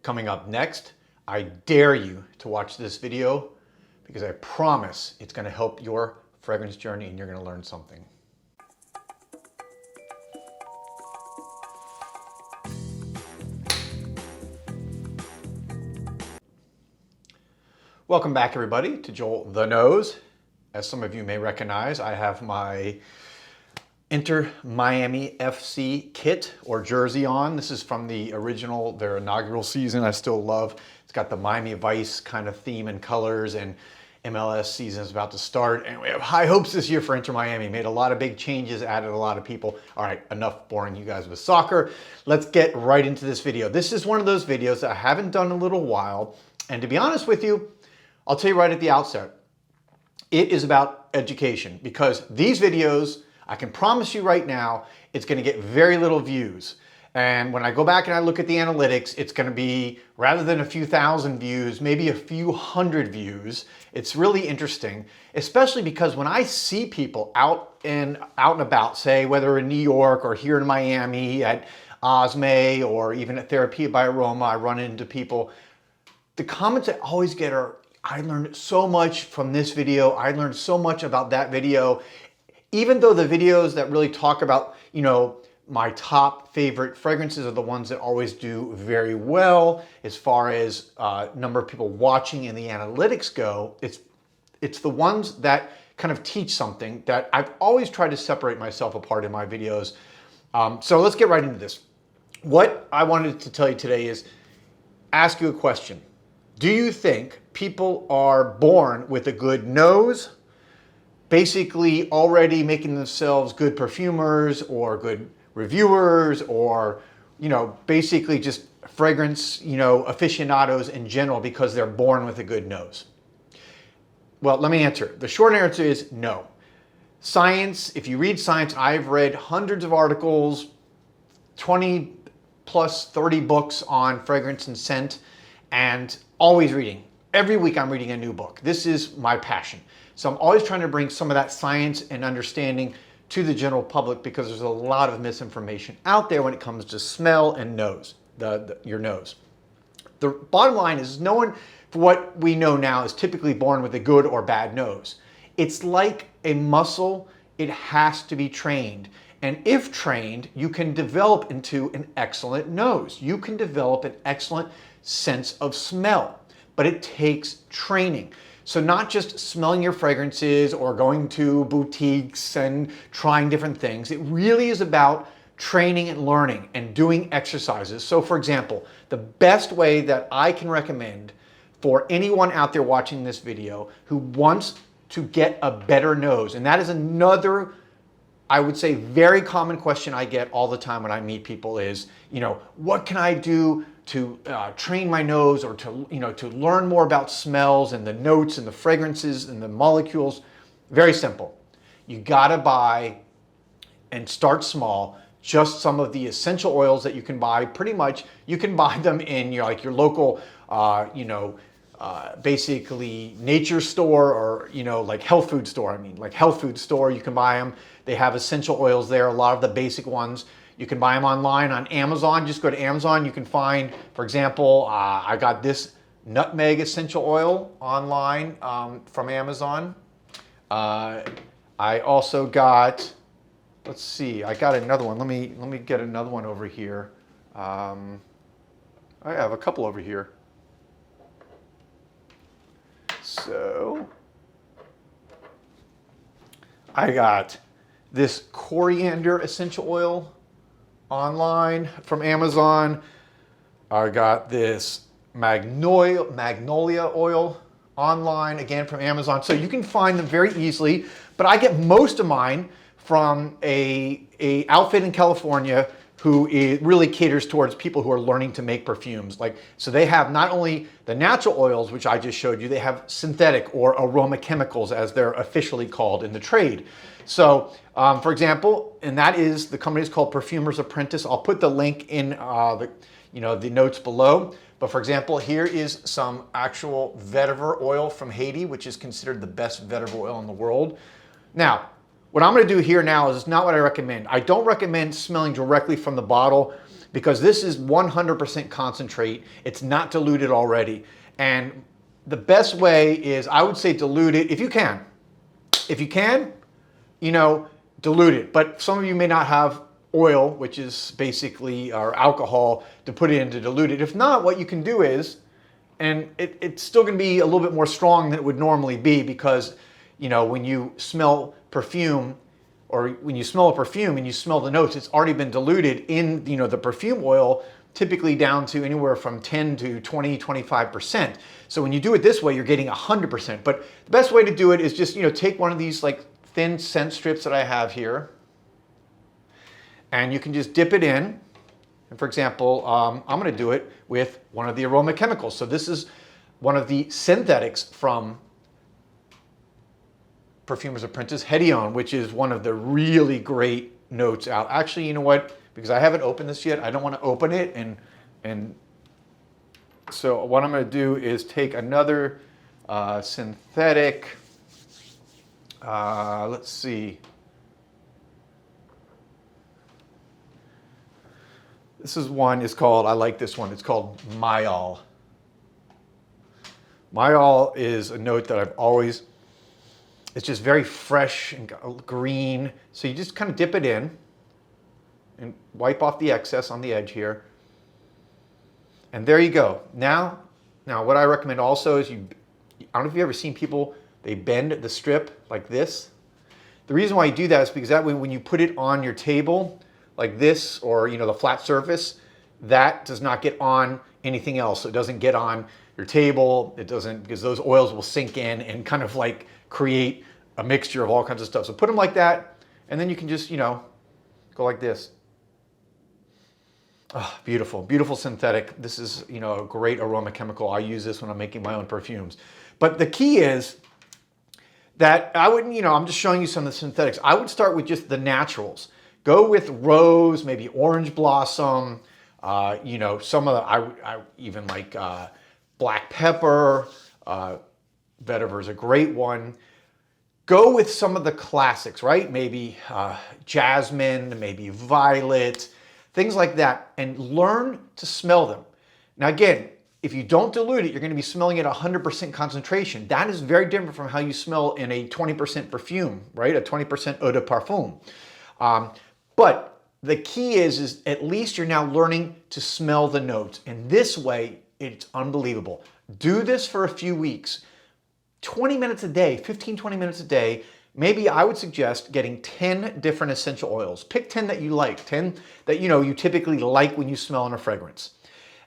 Coming up next, I dare you to watch this video because I promise it's going to help your fragrance journey and you're going to learn something. Welcome back, everybody, to Joel the Nose. As some of you may recognize, I have my Enter Miami FC kit or jersey on. This is from their inaugural season. I still love. It's got the Miami Vice kind of theme and colors, and MLS season is about to start. And we have high hopes this year for Enter Miami. Made a lot of big changes, added a lot of people. All right, enough boring you guys with soccer. Let's get right into this video. This is one of those videos that I haven't done in a little while. And to be honest with you, I'll tell you right at the outset, it is about education, because these videos, I can promise you right now, it's going to get very little views. And when I go back and I look at the analytics, it's going to be, rather than a few thousand views, maybe a few hundred views. It's really interesting, especially because when I see people out and about, say, whether in New York or here in Miami at Osme or even at Therapy by Aroma, I run into people. The comments I always get are, I learned so much from this video. I learned so much about that video. Even though the videos that really talk about, my top favorite fragrances are the ones that always do very well as far as number of people watching and the analytics go, it's the ones that kind of teach something that I've always tried to separate myself apart in my videos. So let's get right into this. What I wanted to tell you today is ask you a question. Do you think people are born with a good nose, basically already making themselves good perfumers or good reviewers, or basically just fragrance aficionados in general because they're born with a good nose? Well, let me answer. The short answer is no. Science, if you read science, I've read hundreds of articles, 20 plus 30 books on fragrance and scent, and always reading. Every week I'm reading a new book. This is my passion. So I'm always trying to bring some of that science and understanding to the general public, because there's a lot of misinformation out there when it comes to smell and nose, your nose. The bottom line is no one, for what we know now, is typically born with a good or bad nose. It's like a muscle. It has to be trained. And if trained, you can develop into an excellent nose. You can develop an excellent sense of smell, but it takes training. So not just smelling your fragrances or going to boutiques and trying different things. It really is about training and learning and doing exercises. So for example, the best way that I can recommend for anyone out there watching this video who wants to get a better nose, and that is another, I would say, very common question I get all the time when I meet people is, what can I do to train my nose, or to learn more about smells and the notes and the fragrances and the molecules? Very simple. You gotta buy, and start small, just some of the essential oils that you can buy. Pretty much, you can buy them in your local, basically nature store, or like health food store. Health food store, you can buy them. They have essential oils there, a lot of the basic ones. You can buy them online on Amazon. Just go to Amazon. You can find, for example, I got this nutmeg essential oil online from Amazon. I also got, let's see, I got another one. Let me get another one over here. I have a couple over here. So I got this coriander essential oil online from Amazon. I got this magnolia oil online, again from Amazon. So you can find them very easily, but I get most of mine from a outfit in California who really caters towards people who are learning to make perfumes. So they have not only the natural oils, which I just showed you, they have synthetic or aroma chemicals, as they're officially called in the trade. So, for example, and that is, the company is called Perfumer's Apprentice. I'll put the link in the notes below. But for example, here is some actual vetiver oil from Haiti, which is considered the best vetiver oil in the world. Now, what I'm going to do here now is not what I recommend. I don't recommend smelling directly from the bottle, because this is 100% concentrate. It's not diluted already. And the best way is, I would say, dilute it if you can. If you can, you know, dilute it. But some of you may not have oil, which is basically, or alcohol, to put it in to dilute it. If not, what you can do is, and it's still going to be a little bit more strong than it would normally be, because, you know, when you smell perfume, or when you smell a perfume and you smell the notes, it's already been diluted in, you know, the perfume oil, typically down to anywhere from 10 to 20, 25%. So when you do it this way, you're getting 100%. But the best way to do it is just, you know, take one of these like thin scent strips that I have here, and you can just dip it in. And for example, I'm going to do it with one of the aroma chemicals. So this is one of the synthetics from Perfumer's Apprentice, Hedione, which is one of the really great notes out. Actually, you know what? Because I haven't opened this yet, I don't want to open it. And so what I'm going to do is take another synthetic, let's see. This is one, it's called, I like this one, it's called Mayal. Mayal is a note that I've always, it's just very fresh and green. So you just kind of dip it in and wipe off the excess on the edge here. And there you go. Now what I recommend also is I don't know if you've ever seen people, they bend the strip like this. The reason why you do that is because that way when you put it on your table, like this, or, you know, the flat surface, that does not get on anything else. So it doesn't get on your table. It doesn't, because those oils will sink in and kind of like create a mixture of all kinds of stuff. So put them like that, and then you can just, you know, go like this. Oh, beautiful, beautiful synthetic. This is, you know, a great aroma chemical. I use this when I'm making my own perfumes. But the key is that I wouldn't, you know, I'm just showing you some of the synthetics. I would start with just the naturals. Go with rose, maybe orange blossom, you know, some of the, I even like black pepper, vetiver is a great one. Go with some of the classics, right? Maybe jasmine, maybe violet, things like that, and learn to smell them. Now again, if you don't dilute it, you're going to be smelling at 100% concentration. That is very different from how you smell in a 20% perfume, right? A 20% eau de parfum. But the key is at least you're now learning to smell the notes. And this way, it's unbelievable. Do this for a few weeks. 20 minutes a day, 15, 20 minutes a day. Maybe I would suggest getting 10 different essential oils. Pick 10 that you like, 10 that you know you typically like when you smell in a fragrance.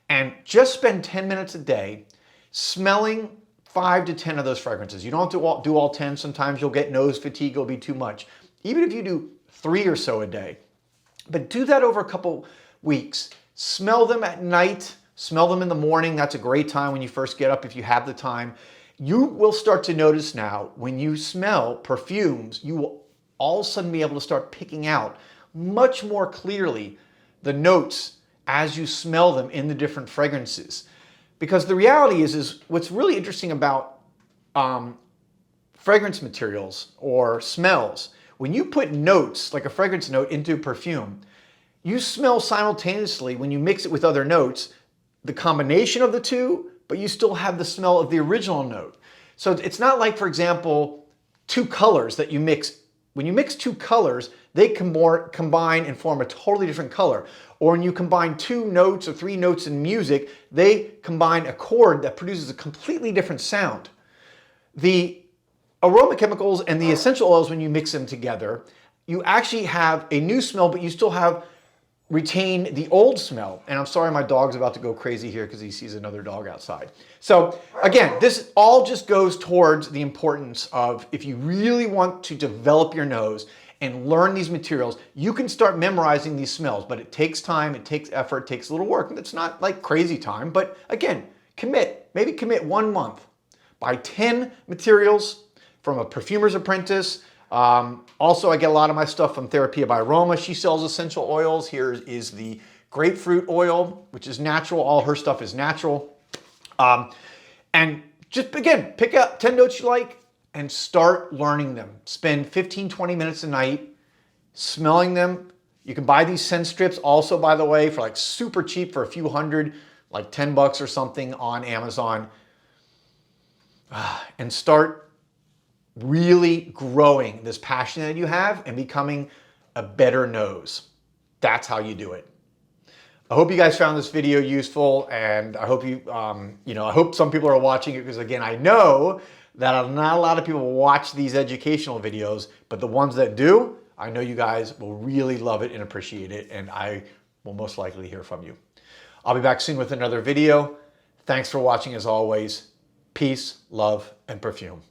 And just spend 10 minutes a day smelling 5 to 10 of those fragrances. You don't have to do all 10. Sometimes you'll get nose fatigue, it'll be too much. Even if you do 3 or so a day. But do that over a couple weeks. Smell them at night, smell them in the morning. That's a great time when you first get up if you have the time. You will start to notice now when you smell perfumes, you will all of a sudden be able to start picking out much more clearly the notes as you smell them in the different fragrances. Because the reality is what's really interesting about fragrance materials or smells, when you put notes, like a fragrance note, into perfume, you smell simultaneously, when you mix it with other notes, the combination of the two, but you still have the smell of the original note. So it's not like, for example, 2 colors that you mix. When you mix 2 colors, they combine and form a totally different color. Or when you combine 2 notes or 3 notes in music, they combine a chord that produces a completely different sound. The aroma chemicals and the essential oils, when you mix them together, you actually have a new smell, but you still retain the old smell. And I'm sorry, my dog's about to go crazy here because he sees another dog outside. So again, this all just goes towards the importance of, if you really want to develop your nose and learn these materials, you can start memorizing these smells, but it takes time, it takes effort, it takes a little work. It's not like crazy time, but again, maybe commit 1 month. Buy 10 materials from a Perfumer's Apprentice. Also, I get a lot of my stuff from Therapia by Aroma. She sells essential oils. Here is the grapefruit oil, which is natural. All her stuff is natural. And just, again, pick out 10 notes you like and start learning them. Spend 15, 20 minutes a night smelling them. You can buy these scent strips also, by the way, for like super cheap, for a few hundred, like 10 bucks or something on Amazon. And start really growing this passion that you have and becoming a better nose. That's how you do it. I hope you guys found this video useful, and I hope I hope some people are watching it, because again, I know that not a lot of people watch these educational videos, but the ones that do, I know you guys will really love it and appreciate it, and I will most likely hear from you. I'll be back soon with another video. Thanks for watching as always. Peace, love, and perfume.